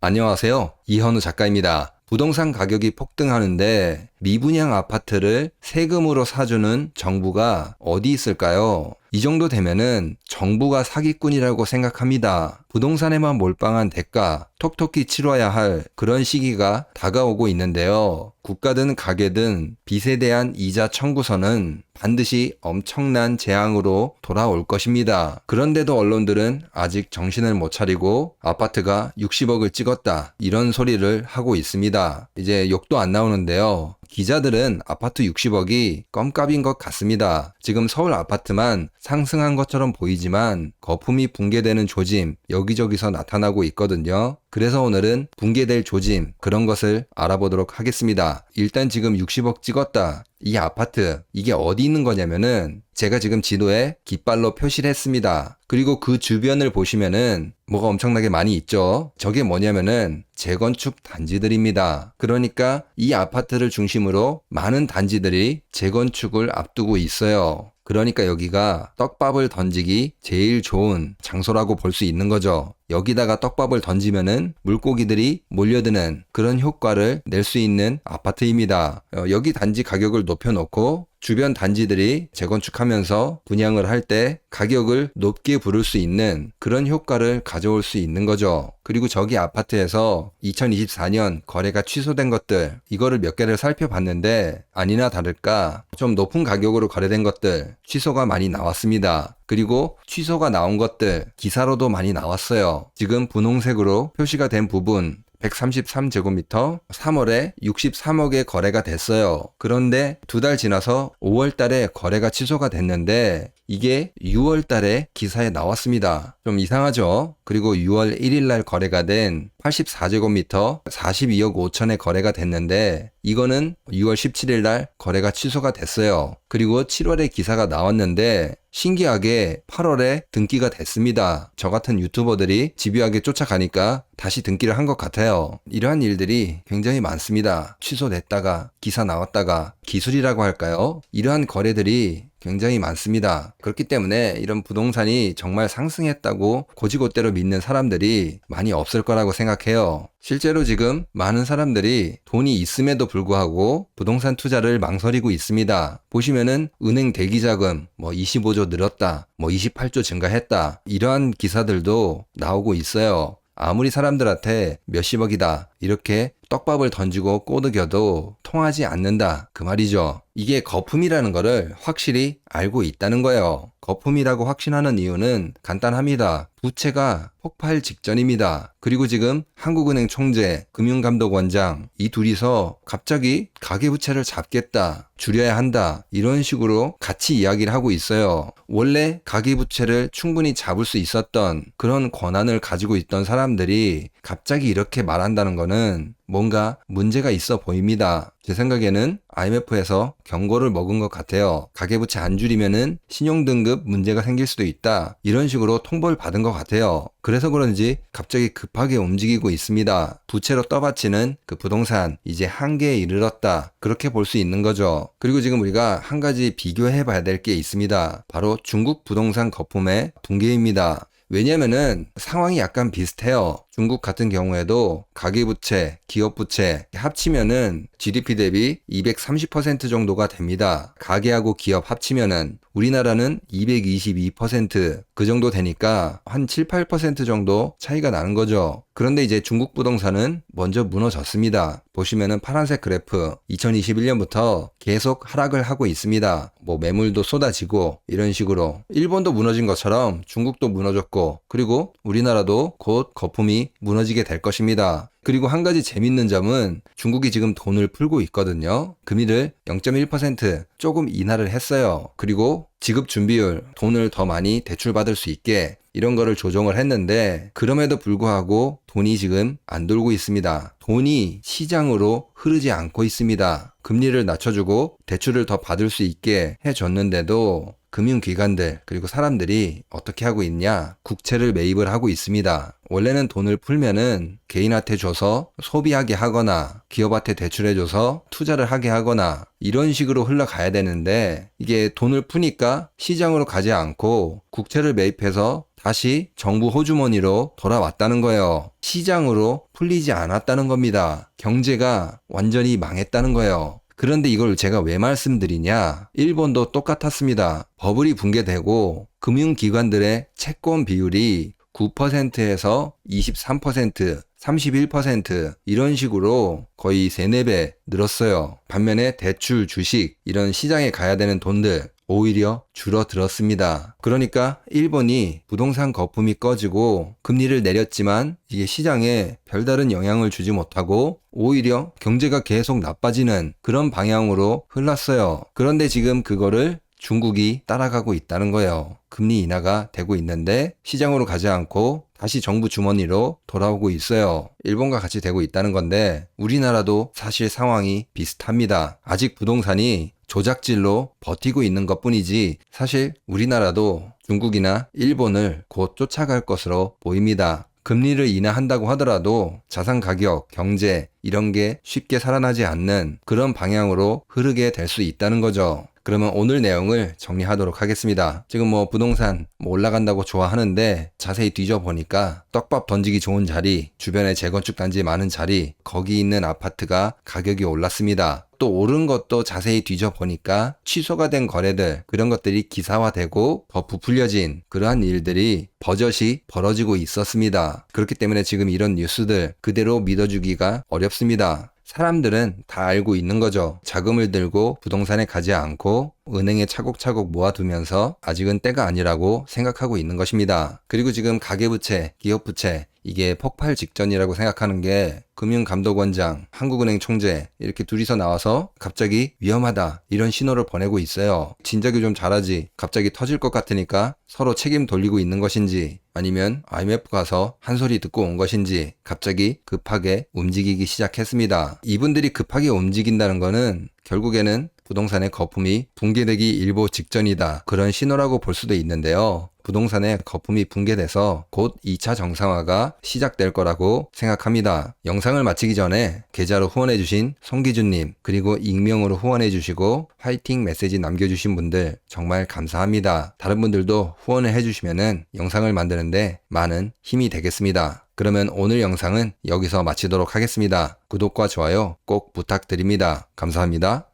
안녕하세요. 이현우 작가입니다. 부동산 가격이 폭등하는데 미분양 아파트를 세금으로 사주는 정부가 어디 있을까요? 이 정도 되면은 정부가 사기꾼이라고 생각합니다. 부동산에만 몰빵한 대가 톡톡히 치러야 할 그런 시기가 다가오고 있는데요. 국가든 가게든 빚에 대한 이자 청구서는 반드시 엄청난 재앙으로 돌아올 것입니다. 그런데도 언론들은 아직 정신을 못 차리고 아파트가 60억을 찍었다 이런 소리를 하고 있습니다. 이제 욕도 안 나오는데요. 기자들은 아파트 60억이 껌값인 것 같습니다. 지금 서울 아파트만 상승한 것처럼 보이지만 거품이 붕괴되는 조짐 여기저기서 나타나고 있거든요. 그래서 오늘은 붕괴될 조짐 그런 것을 알아보도록 하겠습니다. 일단 지금 60억 찍었다. 이 아파트 이게 어디 있는 거냐면은 제가 지금 지도에 깃발로 표시를 했습니다. 그리고 그 주변을 보시면은 뭐가 엄청나게 많이 있죠. 저게 뭐냐면은 재건축 단지들입니다. 그러니까 이 아파트를 중심으로 많은 단지들이 재건축을 앞두고 있어요. 그러니까 여기가 떡밥을 던지기 제일 좋은 장소라고 볼 수 있는 거죠. 여기다가 떡밥을 던지면은 물고기들이 몰려드는 그런 효과를 낼 수 있는 아파트입니다. 여기 단지 가격을 높여놓고 주변 단지들이 재건축하면서 분양을 할 때 가격을 높게 부를 수 있는 그런 효과를 가져올 수 있는 거죠. 그리고 저기 아파트에서 2024년 거래가 취소된 것들 이거를 몇 개를 살펴봤는데 아니나 다를까 좀 높은 가격으로 거래된 것들 취소가 많이 나왔습니다. 그리고 취소가 나온 것들 기사로도 많이 나왔어요. 지금 분홍색으로 표시가 된 부분 133제곱미터 3월에 63억에 거래가 됐어요. 그런데 2달 지나서 5월 달에 거래가 취소가 됐는데 이게 6월 달에 기사에 나왔습니다. 좀 이상하죠? 그리고 6월 1일 날 거래가 된 84제곱미터 42억 5천에 거래가 됐는데 이거는 6월 17일 날 거래가 취소가 됐어요. 그리고 7월에 기사가 나왔는데 신기하게 8월에 등기가 됐습니다. 저 같은 유튜버들이 집요하게 쫓아가니까 다시 등기를 한 것 같아요. 이러한 일들이 굉장히 많습니다. 취소됐다가 기사 나왔다가 기술이라고 할까요? 이러한 거래들이 굉장히 많습니다. 그렇기 때문에 이런 부동산이 정말 상승했다고 고지고대로 믿는 사람들이 많이 없을 거라고 생각해요. 실제로 지금 많은 사람들이 돈이 있음에도 불구하고 부동산 투자를 망설이고 있습니다. 보시면은 은행 대기자금 25조 늘었다, 28조 증가했다 이러한 기사들도 나오고 있어요. 아무리 사람들한테 몇십억이다 이렇게 떡밥을 던지고 꼬드겨도 통하지 않는다 그 말이죠. 이게 거품이라는 거를 확실히 알고 있다는 거예요. 거품이라고 확신하는 이유는 간단합니다. 부채가 폭발 직전입니다. 그리고 지금 한국은행 총재, 금융감독원장 이 둘이서 갑자기 가계부채를 잡겠다, 줄여야 한다 이런 식으로 같이 이야기를 하고 있어요. 원래 가계부채를 충분히 잡을 수 있었던 그런 권한을 가지고 있던 사람들이 갑자기 이렇게 말한다는 거는 뭔가 문제가 있어 보입니다. 제 생각에는 IMF에서 경고를 먹은 것 같아요. 가계부채 안 줄이면은 신용등급 문제가 생길 수도 있다. 이런 식으로 통보를 받은 것 같아요. 그래서 그런지 갑자기 급하게 움직이고 있습니다. 부채로 떠받치는 그 부동산 이제 한계에 이르렀다. 그렇게 볼 수 있는 거죠. 그리고 지금 우리가 한 가지 비교해 봐야 될 게 있습니다. 바로 중국 부동산 거품의 붕괴입니다. 왜냐면은 상황이 약간 비슷해요. 중국 같은 경우에도 가계부채, 기업부채 합치면은 GDP 대비 230% 정도가 됩니다. 가계하고 기업 합치면은 우리나라는 222%그 정도 되니까 한 7, 8% 정도 차이가 나는 거죠. 그런데 이제 중국 부동산은 먼저 무너졌습니다. 보시면은 파란색 그래프 2021년부터 계속 하락을 하고 있습니다. 매물도 쏟아지고 이런 식으로 일본도 무너진 것처럼 중국도 무너졌고 그리고 우리나라도 곧 거품이 무너지게 될 것입니다. 그리고 한 가지 재밌는 점은 중국이 지금 돈을 풀고 있거든요. 금리를 0.1% 조금 인하를 했어요. 그리고 지급 준비율, 돈을 더 많이 대출받을 수 있게 이런 거를 조정을 했는데 그럼에도 불구하고 돈이 지금 안 돌고 있습니다. 돈이 시장으로 흐르지 않고 있습니다. 금리를 낮춰주고 대출을 더 받을 수 있게 해줬는데도 금융기관들 그리고 사람들이 어떻게 하고 있냐? 국채를 매입을 하고 있습니다. 원래는 돈을 풀면은 개인한테 줘서 소비하게 하거나 기업한테 대출해줘서 투자를 하게 하거나 이런 식으로 흘러가야 되는데 이게 돈을 푸니까 시장으로 가지 않고 국채를 매입해서 다시 정부 호주머니로 돌아왔다는 거예요. 시장으로 풀리지 않았다는 겁니다. 경제가 완전히 망했다는 거예요. 그런데 이걸 제가 왜 말씀드리냐? 일본도 똑같았습니다. 버블이 붕괴되고 금융기관들의 채권 비율이 9%에서 23%, 31% 이런 식으로 거의 3, 4배 늘었어요. 반면에 대출, 주식 이런 시장에 가야 되는 돈들 오히려 줄어들었습니다. 그러니까 일본이 부동산 거품이 꺼지고 금리를 내렸지만 이게 시장에 별다른 영향을 주지 못하고 오히려 경제가 계속 나빠지는 그런 방향으로 흘렀어요. 그런데 지금 그거를 중국이 따라가고 있다는 거예요. 금리 인하가 되고 있는데 시장으로 가지 않고 다시 정부 주머니로 돌아오고 있어요. 일본과 같이 되고 있다는 건데 우리나라도 사실 상황이 비슷합니다. 아직 부동산이 조작질로 버티고 있는 것뿐이지 사실 우리나라도 중국이나 일본을 곧 쫓아갈 것으로 보입니다. 금리를 인하한다고 하더라도 자산 가격, 경제 이런 게 쉽게 살아나지 않는 그런 방향으로 흐르게 될 수 있다는 거죠. 그러면 오늘 내용을 정리하도록 하겠습니다. 지금 부동산 올라간다고 좋아하는데 자세히 뒤져보니까 떡밥 던지기 좋은 자리, 주변에 재건축 단지 많은 자리, 거기 있는 아파트가 가격이 올랐습니다. 또 오른 것도 자세히 뒤져보니까 취소가 된 거래들, 그런 것들이 기사화되고 더 부풀려진 그러한 일들이 버젓이 벌어지고 있었습니다. 그렇기 때문에 지금 이런 뉴스들 그대로 믿어주기가 어렵습니다. 사람들은 다 알고 있는 거죠. 자금을 들고 부동산에 가지 않고 은행에 차곡차곡 모아두면서 아직은 때가 아니라고 생각하고 있는 것입니다. 그리고 지금 가계부채, 기업부채 이게 폭발 직전이라고 생각하는 게 금융감독원장, 한국은행 총재 이렇게 둘이서 나와서 갑자기 위험하다 이런 신호를 보내고 있어요. 진작에 좀 잘하지 갑자기 터질 것 같으니까 서로 책임 돌리고 있는 것인지 아니면 IMF 가서 한 소리 듣고 온 것인지 갑자기 급하게 움직이기 시작했습니다. 이분들이 급하게 움직인다는 거는 결국에는 부동산의 거품이 붕괴되기 일보 직전이다. 그런 신호라고 볼 수도 있는데요. 부동산의 거품이 붕괴돼서 곧 2차 정상화가 시작될 거라고 생각합니다. 영상을 마치기 전에 계좌로 후원해주신 송기준님 그리고 익명으로 후원해주시고 화이팅 메시지 남겨주신 분들 정말 감사합니다. 다른 분들도 후원을 해주시면 영상을 만드는데 많은 힘이 되겠습니다. 그러면 오늘 영상은 여기서 마치도록 하겠습니다. 구독과 좋아요 꼭 부탁드립니다. 감사합니다.